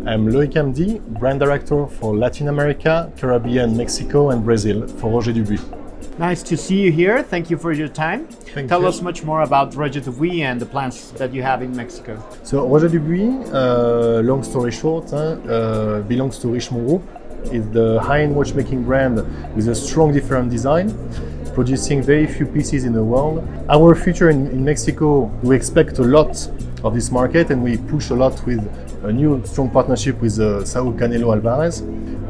I'm Loïc Hamdi, brand director for Latin America, Caribbean, Mexico and Brazil for Roger Dubuis. Nice to see you here. Thank you for your time. Tell us much more about Roger Dubuis and the plans that you have in Mexico. So Roger Dubuis, long story short, belongs to Richemont Group. It's the high-end watchmaking brand with a strong different design, producing very few pieces in the world. Our future in Mexico, we expect a lot of this market and we push a lot with a new strong partnership with Saúl Canelo Alvarez.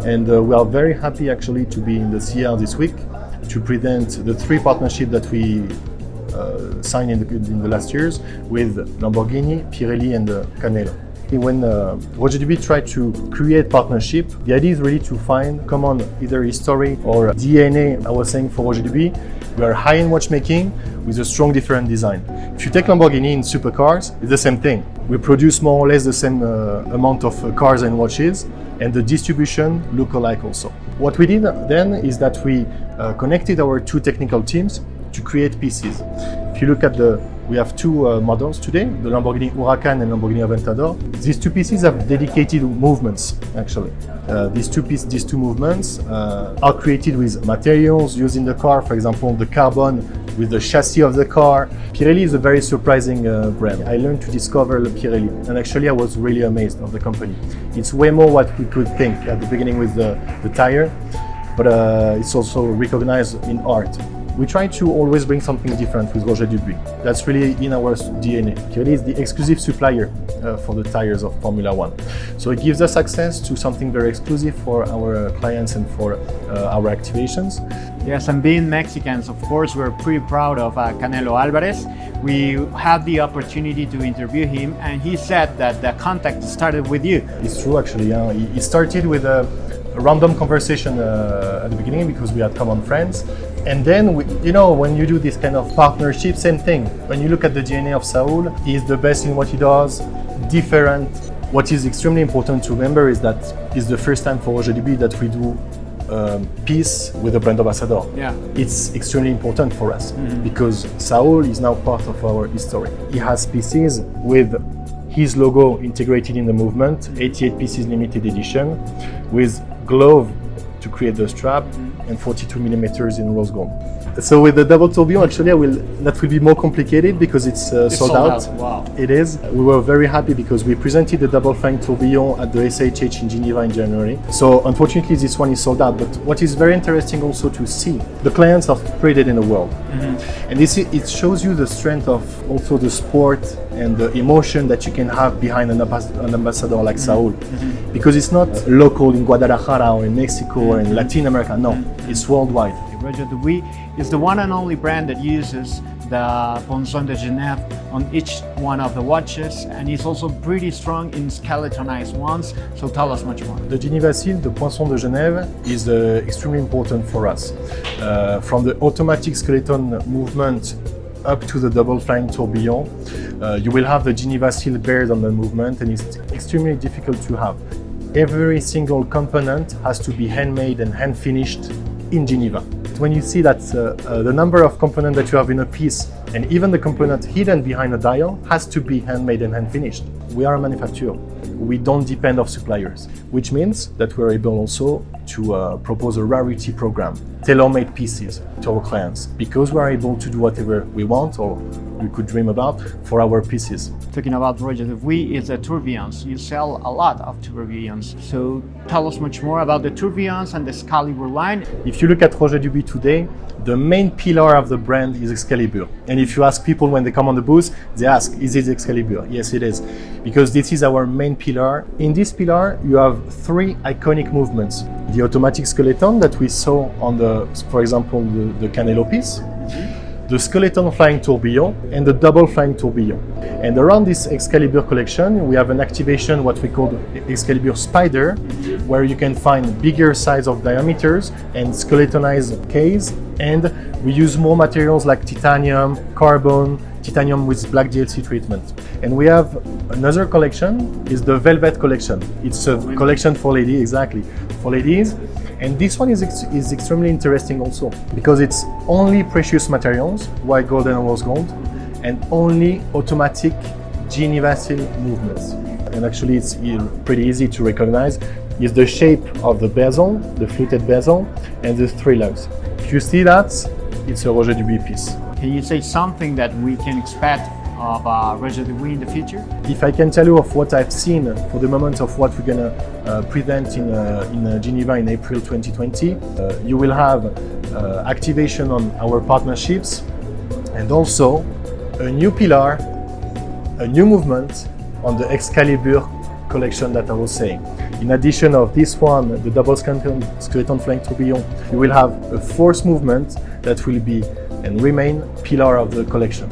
And we are very happy actually to be in the CR this week to present the three partnerships that we signed in the last years with Lamborghini, Pirelli and Canelo. When Roger Dubuis tried to create partnership, the idea is really to find common either history or DNA. I was saying for Roger Dubuis, we are high-end watchmaking with a strong different design. If you take Lamborghini in supercars, it's the same thing. We produce more or less the same amount of cars and watches, and the distribution look alike also. What we did then is that we connected our two technical teams to create pieces. If you look at we have two models today, the Lamborghini Huracan and Lamborghini Aventador. These two pieces have dedicated movements, actually. These two movements are created with materials used in the car, for example, the carbon with the chassis of the car. Pirelli is a very surprising brand. I learned to discover Pirelli, and actually I was really amazed of the company. It's way more what we could think at the beginning with the tire, but it's also recognized in art. We try to always bring something different with Roger Dubuis. That's really in our DNA. Pirelli is the exclusive supplier for the tires of Formula One. So it gives us access to something very exclusive for our clients and for our activations. Yes, and being Mexicans, of course, we're pretty proud of Canelo Alvarez. We had the opportunity to interview him, and he said that the contact started with you. It's true, actually. It started with a random conversation at the beginning because we had common friends. And then, when you do this kind of partnership, same thing. When you look at the DNA of Saúl, he is the best in what he does, different. What is extremely important to remember is that it's the first time for Roger Dubuis that we do piece with a brand ambassador. Yeah. It's extremely important for us because Saúl is now part of our history. He has pieces with his logo integrated in the movement, 88 pieces limited edition, with glove to create the strap and 42 millimeters in rose gold. So with the double tourbillon, actually, that will be more complicated because it's sold out. Wow. It is. We were very happy because we presented the double flying tourbillon at the SHH in Geneva in January. So unfortunately, this one is sold out. But what is very interesting also to see, the clients are spread in the world. And it shows you the strength of also the sport and the emotion that you can have behind an ambassador like Saúl. Because it's not local in Guadalajara or in Mexico or in Latin America. No, it's worldwide. Roger Dubuis is the one and only brand that uses the Ponceau de Genève on each one of the watches, and he's also pretty strong in skeletonized ones. So tell us much more. The Geneva seal, the Poinçon de Genève, is extremely important for us. From the automatic skeleton movement up to the double flying tourbillon, you will have the Geneva seal buried on the movement, and it's extremely difficult to have. Every single component has to be handmade and hand finished in Geneva. When you see that the number of components that you have in a piece and even the component hidden behind a dial has to be handmade and hand finished. We are a manufacturer. We don't depend on suppliers, which means that we're able also to propose a rarity program, tailor-made pieces to our clients, because we're able to do whatever we want or we could dream about for our pieces. Talking about Roger Dubuis is the tourbillons. You sell a lot of tourbillons. So tell us much more about the tourbillons and the Excalibur line. If you look at Roger Dubuis today, the main pillar of the brand is Excalibur. And if you ask people when they come on the booth, they ask, is it Excalibur? Yes, it is. Because this is our main pillar. In this pillar, you have three iconic movements. The automatic skeleton that we saw on for example, the Canelo piece, the skeleton flying tourbillon, and the double flying tourbillon. And around this Excalibur collection, we have an activation, what we call Excalibur Spider, where you can find bigger size of diameters and skeletonized case. And we use more materials like titanium, carbon, titanium with black DLC treatment. And we have another collection, is the Velvet collection. It's a collection for ladies, exactly, for ladies. And this one is extremely interesting also because it's only precious materials, white gold and rose gold, and only automatic Geneva seal movements. and actually it's pretty easy to recognize, is the shape of the bezel, the fluted bezel, and the three lugs. If you see that, it's a Roger Dubuis piece. Can you say something that we can expect of Roger Dubuis in the future? If I can tell you of what I've seen for the moment of what we're gonna present in Geneva in April 2020, you will have activation on our partnerships, and also a new pillar, a new movement on the Excalibur collection that I was saying. In addition of this one, the double skeleton flank tourbillon, you will have a fourth movement that will be and remain pillar of the collection.